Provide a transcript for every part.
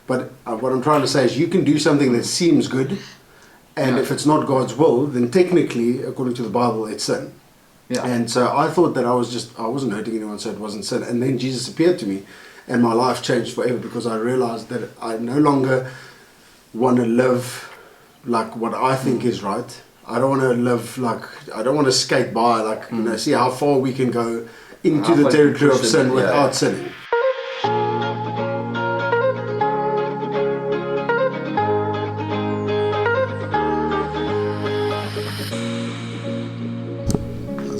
But what I'm trying to say is you can do something that seems good, and if it's not God's will, then technically, according to the Bible, it's sin. Yeah. And so I thought that I wasn't hurting anyone, so it wasn't sin. And then Jesus appeared to me, and my life changed forever because I realized that I no longer want to live like what I think is right. I don't want to live like, I don't want to skate by, like, see how far we can go into the territory of sin without sinning.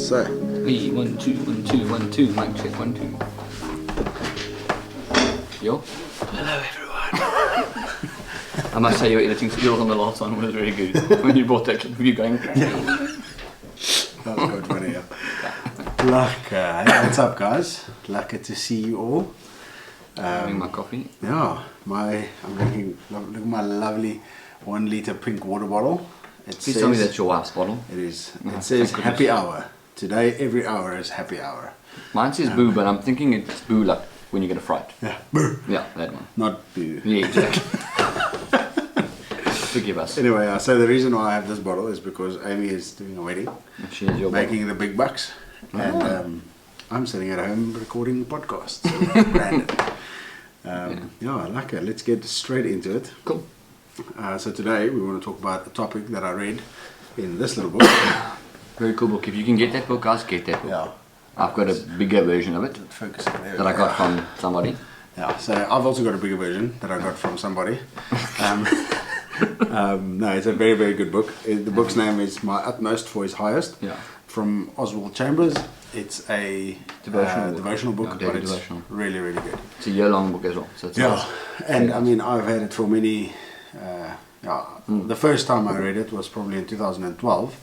So, 3, 1, 2, 1, 2, 1, 2, mic check, 1, 2. Yo. hello everyone. I must say your editing skills on the last one was very good. When you brought that clip of you going. That was good, funny. Lekker. Hey, what's up, guys? Lekker to see you all. Having my coffee. Yeah, I'm drinking. Look at my lovely 1 liter pink water bottle. Please tell me that's your wife's bottle. It is. Oh, It says thank happy goodness. hour. Today, every hour is happy hour. Mine says boo, but I'm thinking it's boo like when you get a fright. Yeah, boo. Yeah, that one. Not boo. Yeah, exactly. Forgive us. Anyway, so the reason why I have this bottle is because Amy is doing a wedding, And she has your making the big bucks, and I'm sitting at home recording podcasts. Random. Yeah, lekker. Let's get straight into it. Cool. So today we want to talk about a topic that I read in this little book. Very cool book. If you can get that book, guys, get that book. Yeah. I've got a bigger version of it Focus on there. that I got from somebody. Yeah, so I've also got a bigger version that I got from somebody. No, it's a very, very good book. The book's name is My Utmost for His Highest, Yeah. from Oswald Chambers. It's a devotional book, Yeah, but daily it's devotional. really, really good. It's a year-long book as well. So it's Yeah, nice. and I mean, I've had it for many. The first time I read it was probably in 2012.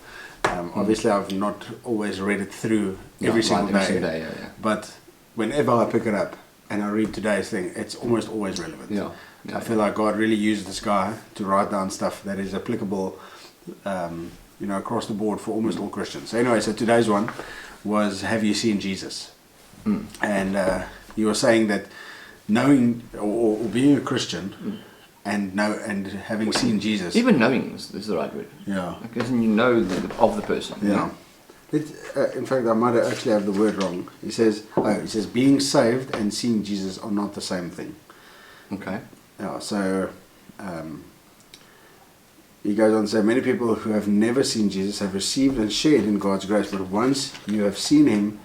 Obviously, I've not always read it through every single day, yeah. but whenever I pick it up and I read today's thing, it's almost always relevant. Yeah. I feel like God really used this guy to write down stuff that is applicable, across the board for almost all Christians. So anyway, so today's one was, have you seen Jesus? And you were saying that knowing or being a Christian and having seen Jesus. Even knowing is the right word. Yeah. Like, isn't you know of the person. Yeah. In fact, I might actually have the word wrong. He says, being saved and seeing Jesus are not the same thing. Okay. Yeah, so he goes on to say, many people who have never seen Jesus have received and shared in God's grace, but once you have seen him,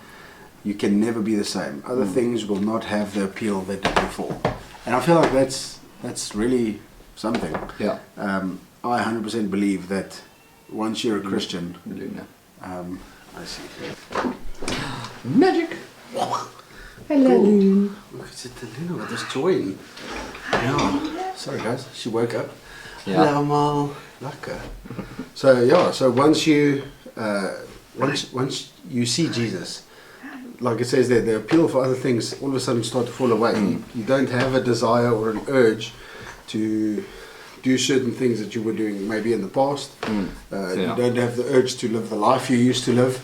you can never be the same. Other things will not have the appeal they did before. And I feel like that's really something. Yeah. I 100% believe that once you're a Christian, Luna. I see. Magic. Hello. Look, it's the Luna with this joy. Yeah. Sorry guys, she woke up. Yeah. Hello, Mal. Lekker. So once you once you see Jesus, like it says there, the appeal for other things all of a sudden start to fall away. You don't have a desire or an urge to do certain things that you were doing maybe in the past. You don't have the urge to live the life you used to live.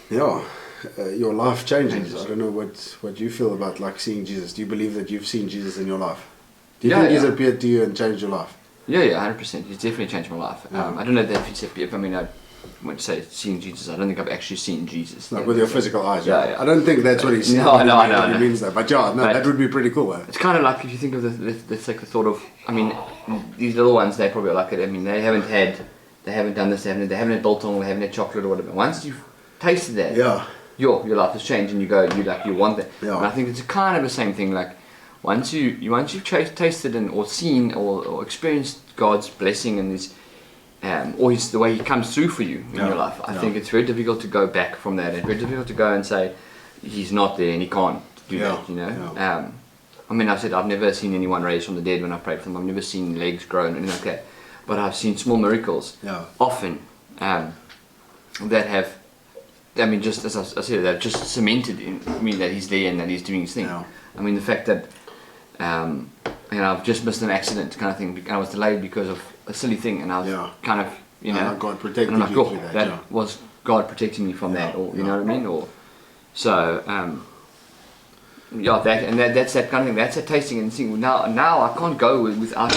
Your life changes. I don't know what you feel about like seeing Jesus. Do you believe that you've seen Jesus in your life? Do you think he's appeared to you and changed your life? Yeah, 100%. He's definitely changed my life. I don't know if I mean, I wouldn't say seeing Jesus. I don't think I've actually seen Jesus. Like with your physical eyes, yeah, yeah. I don't think that's what he's saying. No, He means that. But that would be pretty cool. It's kind of like if you think of the thought of, I mean, these little ones, they probably like it. I mean, they haven't done this, they haven't had biltong, they haven't had chocolate or whatever. Once you've tasted that, your life has changed and you want that. Yeah. And I think it's kind of the same thing. Like once you've tasted or seen or experienced God's blessing and his or the way he comes through for you in your life, I think it's very difficult to go back from that. It's very difficult to go and say he's not there and he can't do that. You know. Yeah. I mean, I've said I've never seen anyone raised from the dead when I've prayed for them. I've never seen legs grow and anything like that. But I've seen small miracles often that have. I mean, just as I said, they've just cemented in me that he's there and that he's doing his thing. Yeah. I mean, the fact that I've just missed an accident kind of thing. I was delayed because of a silly thing, and I was kind of, God protected and I'm like, you through that. That was God protecting me from that, or you know what I mean, or so. Yeah, that's that kind of thing. That's a tasting and seeing. Now I can't go without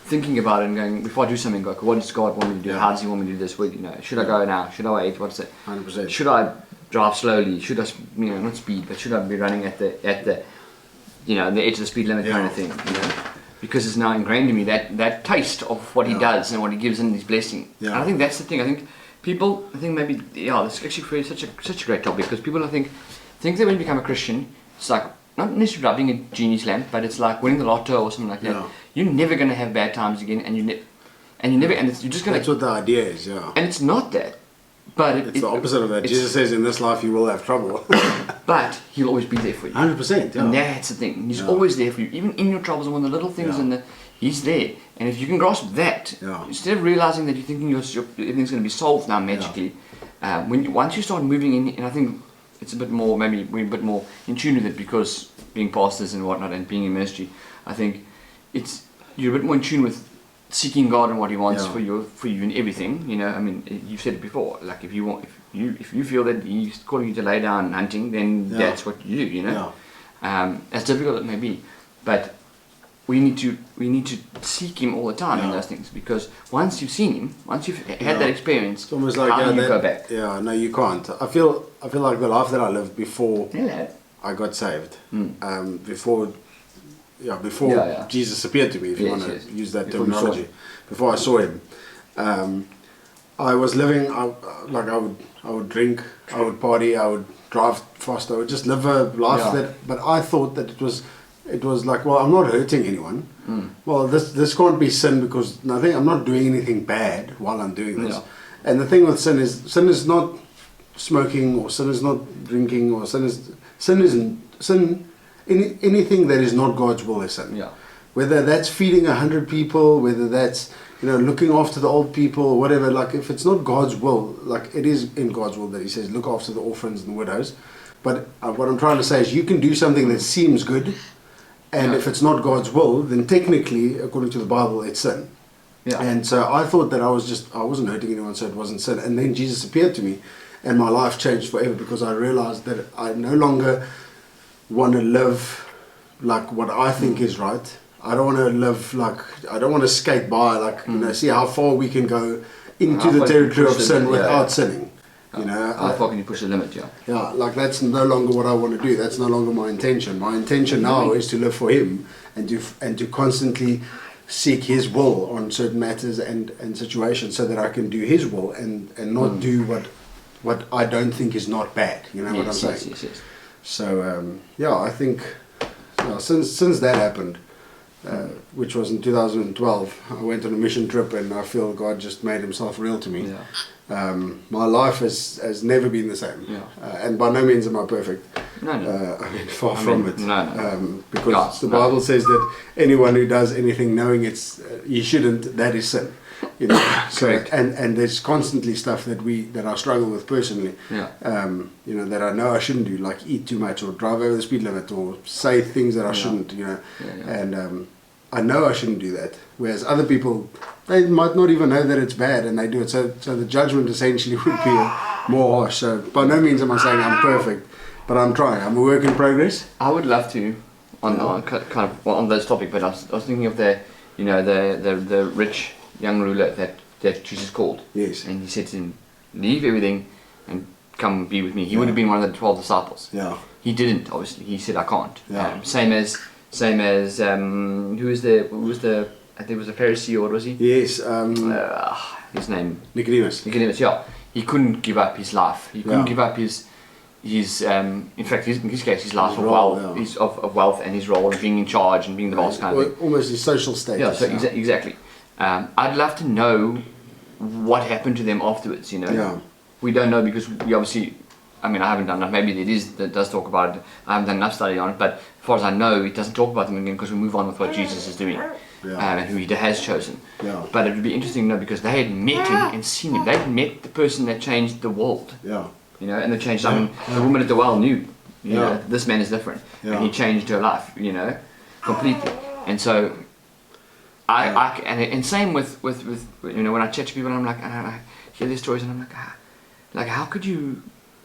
thinking about it and going, before I do something, go, what does God want me to do? Yeah. How does He want me to do this? Well, should I go now? Should I wait? What's it? 100%. Should I drive slowly? Should I, not speed, but should I be running at the the edge of the speed limit kind of thing? Because it's now ingrained in me that taste of what He does and what He gives in His blessing. Yeah. And I think that's the thing. I think maybe this is actually such a great topic, because people think that when you become a Christian, it's like not necessarily rubbing a genie's lamp, but it's like winning the lotto or something like that. Yeah. You're never going to have bad times again, and you're just going That's what the idea is, yeah. And it's not that, but It's the opposite of that. Jesus says, in this life you will have trouble. But He'll always be there for you. 100%, yeah. And that's the thing. He's always there for you, even in your troubles and when the little things He's there. And if you can grasp that, instead of realizing that you're thinking everything's going to be solved now magically, once you start moving in, and I think it's a bit more, maybe we're a bit more in tune with it, because being pastors and whatnot and being in ministry, I think you're a bit more in tune with seeking God and what He wants for you in everything. I mean, you've said it before. Like if you feel that He's calling you to lay down hunting, then that's what you do. As difficult as it may be, but we need to seek Him all the time in those things, because once you've seen Him, once you've had that experience, it's almost like how do you go back? Yeah, no, you can't. I feel like the life that I lived before I got saved, before Jesus appeared to me, if you want to use that terminology, before I saw Him, I was living like I would drink, I would party, I would drive fast, I would just live a life but I thought that it was like, well, I'm not hurting anyone. Well, this can't be sin, because I'm not doing anything bad while I'm doing this. And the thing with sin is not smoking, or sin is not drinking, or anything that is not God's will is sin. Whether that's feeding 100 people, whether that's looking after the old people, whatever. Like, if it's not God's will, like, it is in God's will that He says look after the orphans and the widows. But what I'm trying to say is, you can do something that seems good, and if it's not God's will, then technically, according to the Bible, it's sin. And so I thought that I wasn't hurting anyone, so it wasn't sin. And then Jesus appeared to me, and my life changed forever, because I realized that I no longer want to live like what I think is right. I don't want to live I don't want to skate by, see how far we can go into the territory of sin without sinning. How far can you push the limit? Like, that's no longer what I want to do. That's no longer my intention. My intention now is to live for Him, and to constantly seek His will on certain matters and situations, so that I can do His will and not do what I don't think is not bad. You know what I'm saying? Yes. So I think since that happened, which was in 2012, I went on a mission trip, and I feel God just made Himself real to me. My life has never been the same, and by no means am I perfect. No. I mean, far from it. No. Because the Bible says that anyone who does anything knowing you shouldn't, that is sin. So and there's constantly stuff that I struggle with personally. That I know I shouldn't do, like eat too much, or drive over the speed limit, or say things that I shouldn't. And I know I shouldn't do that. Whereas other people, they might not even know that it's bad, and they do it. So the judgment essentially would be more harsh. So by no means am I saying I'm perfect, but I'm trying. I'm a work in progress. I would love to, on this topic, but I was thinking of the rich young ruler that Jesus called. Yes. And He said to him, leave everything and come be with me. He would have been one of the 12 disciples. He didn't, obviously. He said, I can't. Same as who was the I think it was a Pharisee, or what was he? Yes. His name. Nicodemus. He couldn't give up his life. He couldn't give up his in fact, in his case, his life of wealth and his role of being in charge and being the boss kind of thing. Almost his social status. Exactly. I'd love to know what happened to them afterwards. We don't know, because we obviously, I haven't done enough. Maybe that does talk about it. I haven't done enough study on it, but as far as I know, it doesn't talk about them again, because we move on with what Jesus is doing and who He has chosen. But it would be interesting to know, because they had met Him and seen Him. They had met the person that changed the world. And they changed. The woman at the well knew. This man is different, and He changed her life. Completely. And so, and same with when I chat to people, and I'm like, and I hear these stories, and I'm like, how could you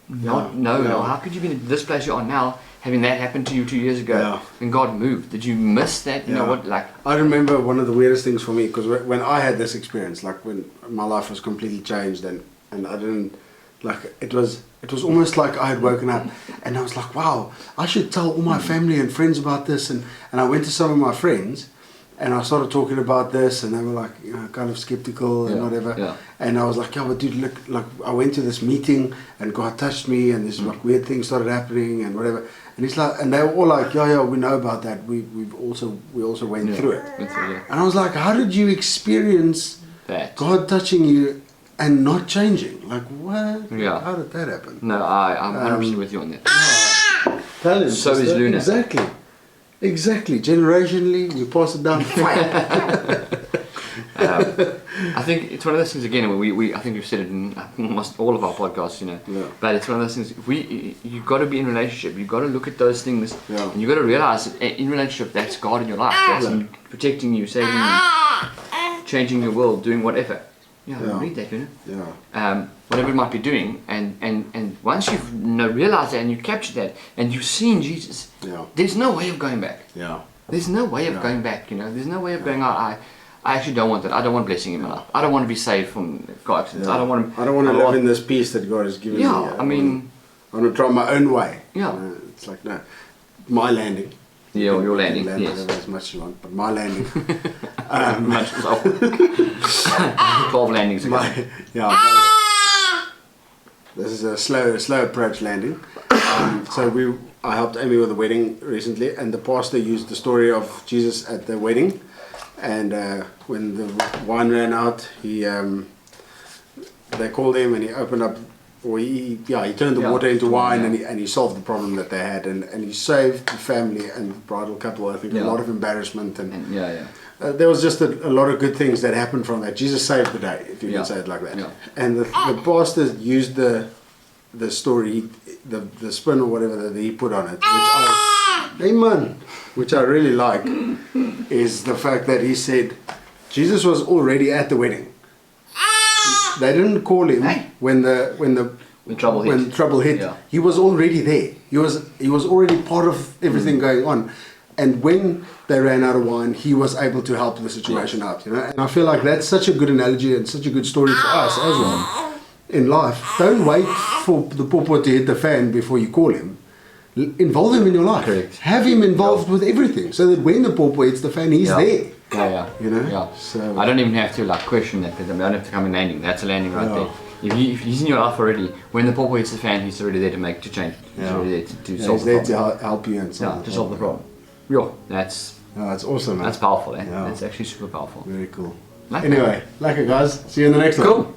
No. How could you be in this place you are now, having that happen to you 2 years ago, Yeah. and God moved? Did you miss that? You know Yeah. what, like, I remember one of the weirdest things for me, because when I had this experience, like when my life was completely changed, and I didn't, like, it was almost like I had woken up and I was like, wow, I should tell all my family and friends about this, and I went to some of my friends and I started talking about this, and they were like, you know, kind of skeptical and Yeah, whatever. yeah. And I was like, yeah, but dude, look, like, I went to this meeting and God touched me, and this like weird things started happening and whatever. And he's like, and they were all like, yeah, we know about that. We also went through it. yeah. And I was like, how did you experience That. God touching you and not changing? Like, what? Yeah. How did that happen? No, I'm 100% with you on that. Talent. So is sister. Luna. Exactly. Generationally, we pass it down. I think it's one of those things again. I think we've said it in almost all of our podcasts, you know. Yeah. But it's one of those things. You've got to be in a relationship. You've got to look at those things, Yeah. and you've got to realize that in relationship, that's God in your life. That's Him protecting you, saving you, changing your world, doing whatever. Yeah. Read that, you know. Yeah. Whatever it might be doing, and once you've realized that and you captured that and you've seen Jesus, Yeah. there's no way of going back. Yeah. There's no way of going back, you know. There's no way of going, I actually don't want that. I don't want blessing in my life. I don't want to be saved from car accidents. I don't want to. I don't want to live in this peace that God has given me. Yeah, I mean. I want to try my own way. Yeah. You know, it's like, no, my landing. Yeah, your landing, You can land yes. whatever as much as you want, but my landing. Much as well. 12 landings ago. This is a slow approach landing. I helped Amy with the wedding recently, and the pastor used the story of Jesus at the wedding, and when the wine ran out, they called him and he opened up, or he turned the water into wine, and he solved the problem that they had, and he saved the family and the bridal couple, I think, a lot of embarrassment, and there was just a lot of good things that happened from that. Jesus saved the day, if you can say it like that. Yeah. And the pastor used the story, the spin or whatever that he put on it, which I really like, is the fact that he said Jesus was already at the wedding. They didn't call him when trouble hit. Yeah. He was already there. He was already part of everything going on. And when they ran out of wine, he was able to help the situation out. You know, and I feel like that's such a good analogy and such a good story for us as well in life. Don't wait for the popo to hit the fan before you call him. Involve him in your life. Correct. Have him involved with everything, so that when the popo hits the fan, he's there. Yeah. You know. Yeah. So I don't even have to question that, because I don't have to come in landing. That's a landing right Yeah. there. If he's in your life already, when the pawpaw hits the fan, he's already there to change. He's already there to solve he's the there problem. to help you and solve the problem. Yeah, that's awesome. Man. that's powerful. Eh? Yeah. That's actually super powerful. Very cool. Like Anyway, like it, guys. See you in the next one. Cool.